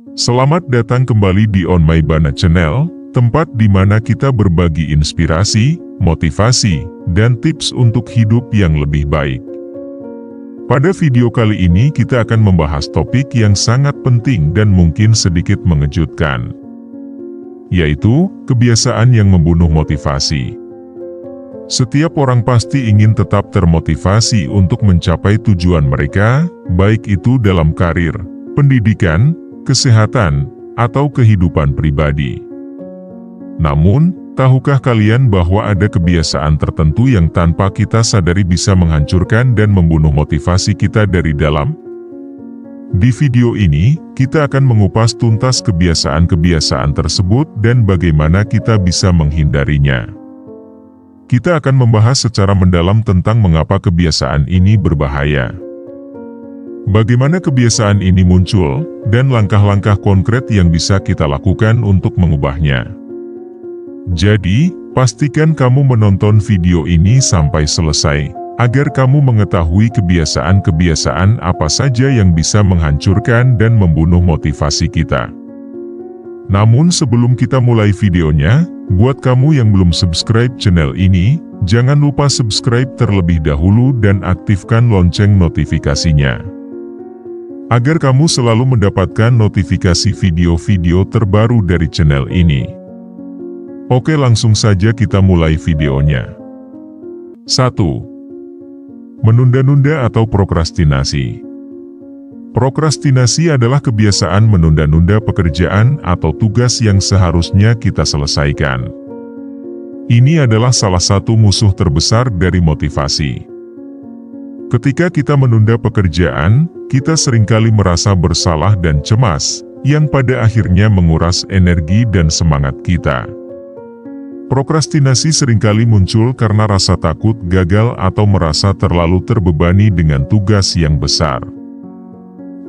Selamat datang kembali di On My Bana Channel, tempat di mana kita berbagi inspirasi, motivasi, dan tips untuk hidup yang lebih baik. Pada video kali ini kita akan membahas topik yang sangat penting dan mungkin sedikit mengejutkan, yaitu kebiasaan yang membunuh motivasi. Setiap orang pasti ingin tetap termotivasi untuk mencapai tujuan mereka, baik itu dalam karir, pendidikan, kesehatan, atau kehidupan pribadi. Namun, tahukah kalian bahwa ada kebiasaan tertentu yang tanpa kita sadari bisa menghancurkan dan membunuh motivasi kita dari dalam? Di video ini, kita akan mengupas tuntas kebiasaan-kebiasaan tersebut dan bagaimana kita bisa menghindarinya. Kita akan membahas secara mendalam tentang mengapa kebiasaan ini berbahaya, bagaimana kebiasaan ini muncul, dan langkah-langkah konkret yang bisa kita lakukan untuk mengubahnya. Jadi, pastikan kamu menonton video ini sampai selesai, agar kamu mengetahui kebiasaan-kebiasaan apa saja yang bisa menghancurkan dan membunuh motivasi kita. Namun sebelum kita mulai videonya, buat kamu yang belum subscribe channel ini, jangan lupa subscribe terlebih dahulu dan aktifkan lonceng notifikasinya, agar kamu selalu mendapatkan notifikasi video-video terbaru dari channel ini. Oke, langsung saja kita mulai videonya. 1. Menunda-nunda atau prokrastinasi. Prokrastinasi adalah kebiasaan menunda-nunda pekerjaan atau tugas yang seharusnya kita selesaikan. Ini adalah salah satu musuh terbesar dari motivasi. Ketika kita menunda pekerjaan, kita seringkali merasa bersalah dan cemas, yang pada akhirnya menguras energi dan semangat kita. Prokrastinasi seringkali muncul karena rasa takut gagal atau merasa terlalu terbebani dengan tugas yang besar.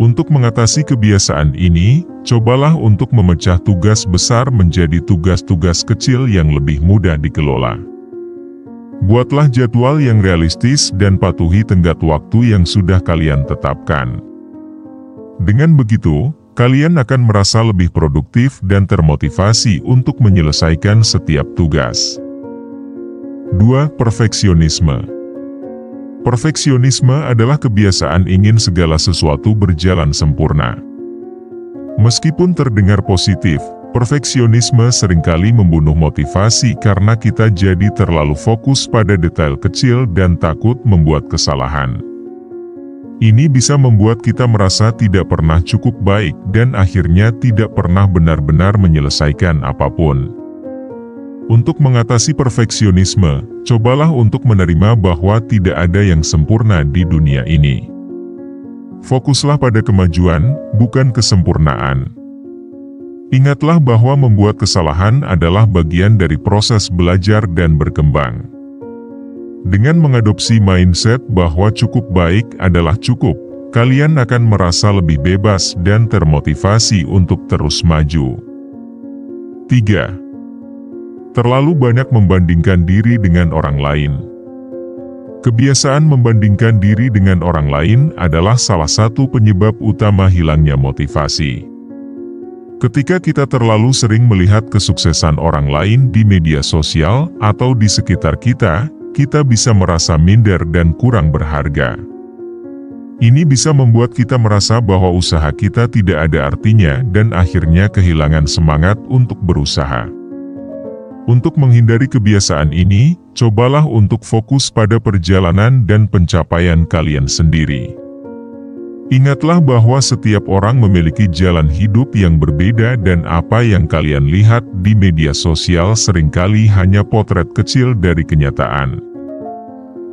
Untuk mengatasi kebiasaan ini, cobalah untuk memecah tugas besar menjadi tugas-tugas kecil yang lebih mudah dikelola. Buatlah jadwal yang realistis dan patuhi tenggat waktu yang sudah kalian tetapkan. Dengan begitu, kalian akan merasa lebih produktif dan termotivasi untuk menyelesaikan setiap tugas. 2. Perfeksionisme. Perfeksionisme adalah kebiasaan ingin segala sesuatu berjalan sempurna. Meskipun terdengar positif, perfeksionisme seringkali membunuh motivasi karena kita jadi terlalu fokus pada detail kecil dan takut membuat kesalahan. Ini bisa membuat kita merasa tidak pernah cukup baik dan akhirnya tidak pernah benar-benar menyelesaikan apapun. Untuk mengatasi perfeksionisme, cobalah untuk menerima bahwa tidak ada yang sempurna di dunia ini. Fokuslah pada kemajuan, bukan kesempurnaan. Ingatlah bahwa membuat kesalahan adalah bagian dari proses belajar dan berkembang. Dengan mengadopsi mindset bahwa cukup baik adalah cukup, kalian akan merasa lebih bebas dan termotivasi untuk terus maju. 3. Terlalu banyak membandingkan diri dengan orang lain. Kebiasaan membandingkan diri dengan orang lain adalah salah satu penyebab utama hilangnya motivasi. Ketika kita terlalu sering melihat kesuksesan orang lain di media sosial atau di sekitar kita, kita bisa merasa minder dan kurang berharga. Ini bisa membuat kita merasa bahwa usaha kita tidak ada artinya dan akhirnya kehilangan semangat untuk berusaha. Untuk menghindari kebiasaan ini, cobalah untuk fokus pada perjalanan dan pencapaian kalian sendiri. Ingatlah bahwa setiap orang memiliki jalan hidup yang berbeda dan apa yang kalian lihat di media sosial seringkali hanya potret kecil dari kenyataan.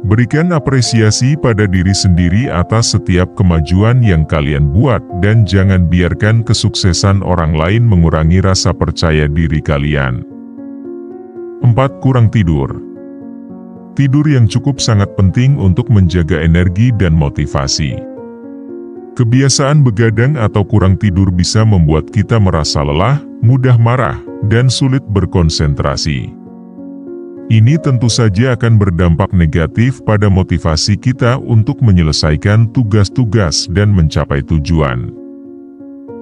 Berikan apresiasi pada diri sendiri atas setiap kemajuan yang kalian buat dan jangan biarkan kesuksesan orang lain mengurangi rasa percaya diri kalian. 4. Kurang tidur. Tidur yang cukup sangat penting untuk menjaga energi dan motivasi. Kebiasaan begadang atau kurang tidur bisa membuat kita merasa lelah, mudah marah, dan sulit berkonsentrasi. Ini tentu saja akan berdampak negatif pada motivasi kita untuk menyelesaikan tugas-tugas dan mencapai tujuan.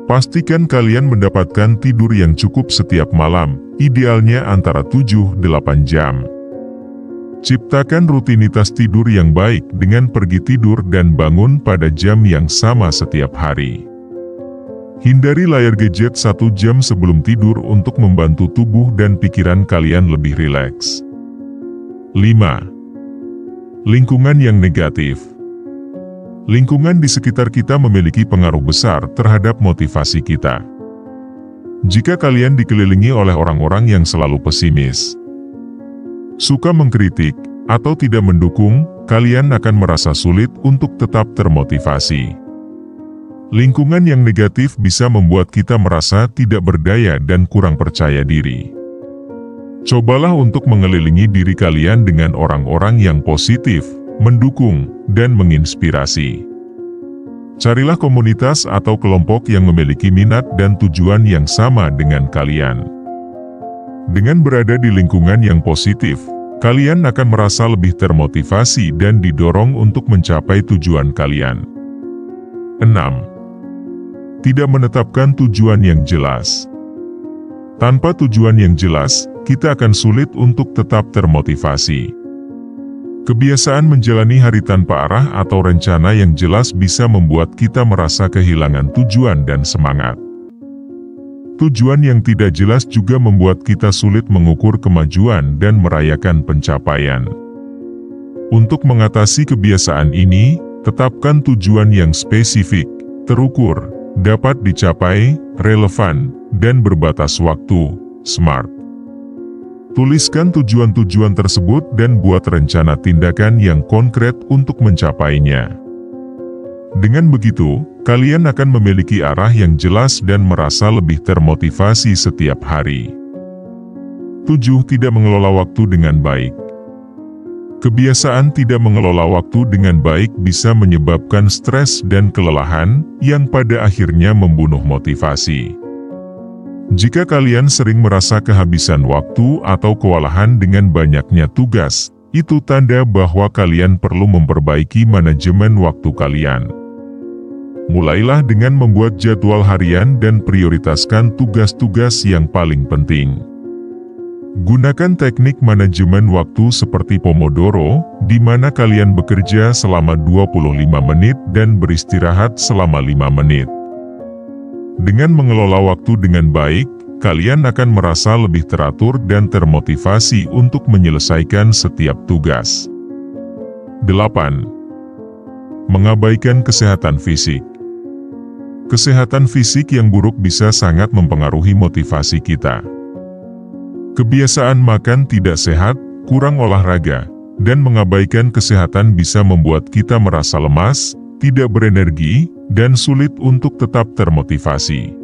Pastikan kalian mendapatkan tidur yang cukup setiap malam, idealnya antara 7-8 jam. Ciptakan rutinitas tidur yang baik dengan pergi tidur dan bangun pada jam yang sama setiap hari. Hindari layar gadget 1 jam sebelum tidur untuk membantu tubuh dan pikiran kalian lebih rileks. 5. Lingkungan yang negatif. Lingkungan di sekitar kita memiliki pengaruh besar terhadap motivasi kita. Jika kalian dikelilingi oleh orang-orang yang selalu pesimis, suka mengkritik, atau tidak mendukung, kalian akan merasa sulit untuk tetap termotivasi. Lingkungan yang negatif bisa membuat kita merasa tidak berdaya dan kurang percaya diri. Cobalah untuk mengelilingi diri kalian dengan orang-orang yang positif, mendukung, dan menginspirasi. Carilah komunitas atau kelompok yang memiliki minat dan tujuan yang sama dengan kalian. Dengan berada di lingkungan yang positif, kalian akan merasa lebih termotivasi dan didorong untuk mencapai tujuan kalian. 6. Tidak menetapkan tujuan yang jelas. Tanpa tujuan yang jelas, kita akan sulit untuk tetap termotivasi. Kebiasaan menjalani hari tanpa arah atau rencana yang jelas bisa membuat kita merasa kehilangan tujuan dan semangat. Tujuan yang tidak jelas juga membuat kita sulit mengukur kemajuan dan merayakan pencapaian. Untuk mengatasi kebiasaan ini, tetapkan tujuan yang spesifik, terukur, dapat dicapai, relevan, dan berbatas waktu, SMART. Tuliskan tujuan-tujuan tersebut dan buat rencana tindakan yang konkret untuk mencapainya. Dengan begitu, kalian akan memiliki arah yang jelas dan merasa lebih termotivasi setiap hari. 7. Tidak mengelola waktu dengan baik. Kebiasaan tidak mengelola waktu dengan baik bisa menyebabkan stres dan kelelahan, yang pada akhirnya membunuh motivasi. Jika kalian sering merasa kehabisan waktu atau kewalahan dengan banyaknya tugas, itu tanda bahwa kalian perlu memperbaiki manajemen waktu kalian. Mulailah dengan membuat jadwal harian dan prioritaskan tugas-tugas yang paling penting. Gunakan teknik manajemen waktu seperti Pomodoro, di mana kalian bekerja selama 25 menit dan beristirahat selama 5 menit. Dengan mengelola waktu dengan baik, kalian akan merasa lebih teratur dan termotivasi untuk menyelesaikan setiap tugas. 8. Mengabaikan kesehatan fisik. Kesehatan fisik yang buruk bisa sangat mempengaruhi motivasi kita. Kebiasaan makan tidak sehat, kurang olahraga, dan mengabaikan kesehatan bisa membuat kita merasa lemas, tidak berenergi, dan sulit untuk tetap termotivasi.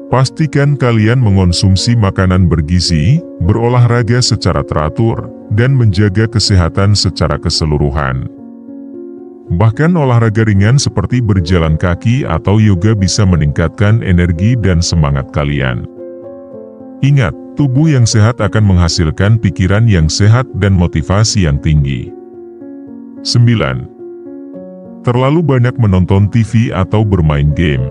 Pastikan kalian mengonsumsi makanan bergizi, berolahraga secara teratur, dan menjaga kesehatan secara keseluruhan. Bahkan olahraga ringan seperti berjalan kaki atau yoga bisa meningkatkan energi dan semangat kalian. Ingat, tubuh yang sehat akan menghasilkan pikiran yang sehat dan motivasi yang tinggi. 9. Terlalu banyak menonton TV atau bermain game.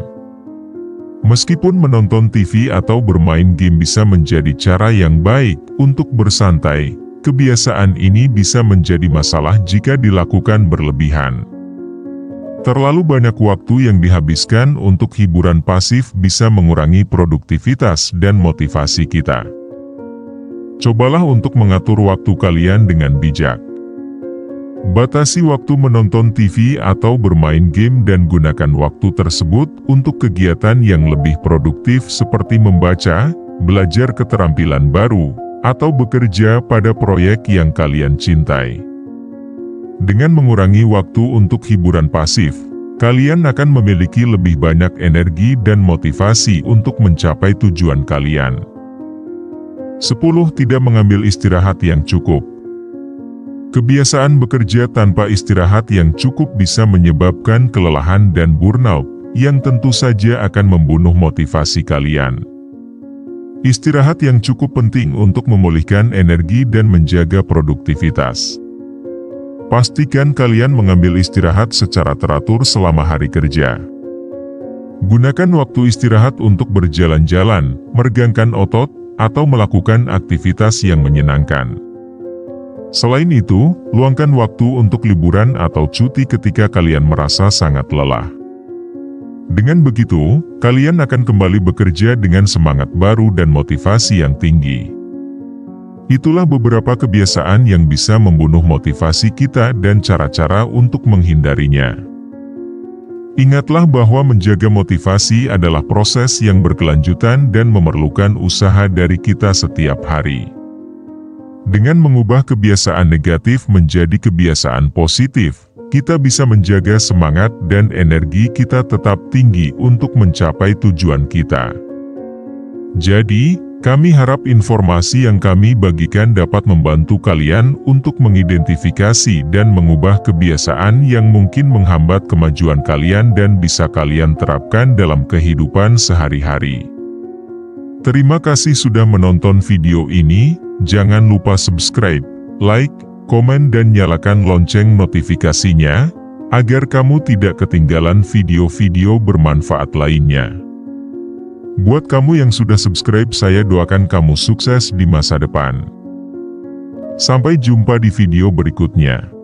Meskipun menonton TV atau bermain game bisa menjadi cara yang baik untuk bersantai, kebiasaan ini bisa menjadi masalah jika dilakukan berlebihan. Terlalu banyak waktu yang dihabiskan untuk hiburan pasif bisa mengurangi produktivitas dan motivasi kita. Cobalah untuk mengatur waktu kalian dengan bijak. Batasi waktu menonton TV atau bermain game dan gunakan waktu tersebut untuk kegiatan yang lebih produktif seperti membaca, belajar keterampilan baru, atau bekerja pada proyek yang kalian cintai. Dengan mengurangi waktu untuk hiburan pasif, kalian akan memiliki lebih banyak energi dan motivasi untuk mencapai tujuan kalian. 10. Tidak mengambil istirahat yang cukup. Kebiasaan bekerja tanpa istirahat yang cukup bisa menyebabkan kelelahan dan burnout, yang tentu saja akan membunuh motivasi kalian. Istirahat yang cukup penting untuk memulihkan energi dan menjaga produktivitas. Pastikan kalian mengambil istirahat secara teratur selama hari kerja. Gunakan waktu istirahat untuk berjalan-jalan, meregangkan otot, atau melakukan aktivitas yang menyenangkan. Selain itu, luangkan waktu untuk liburan atau cuti ketika kalian merasa sangat lelah. Dengan begitu, kalian akan kembali bekerja dengan semangat baru dan motivasi yang tinggi. Itulah beberapa kebiasaan yang bisa membunuh motivasi kita dan cara-cara untuk menghindarinya. Ingatlah bahwa menjaga motivasi adalah proses yang berkelanjutan dan memerlukan usaha dari kita setiap hari. Dengan mengubah kebiasaan negatif menjadi kebiasaan positif, kita bisa menjaga semangat dan energi kita tetap tinggi untuk mencapai tujuan kita. Jadi, kami harap informasi yang kami bagikan dapat membantu kalian untuk mengidentifikasi dan mengubah kebiasaan yang mungkin menghambat kemajuan kalian dan bisa kalian terapkan dalam kehidupan sehari-hari. Terima kasih sudah menonton video ini. Jangan lupa subscribe, like, komen dan nyalakan lonceng notifikasinya, agar kamu tidak ketinggalan video-video bermanfaat lainnya. Buat kamu yang sudah subscribe, saya doakan kamu sukses di masa depan. Sampai jumpa di video berikutnya.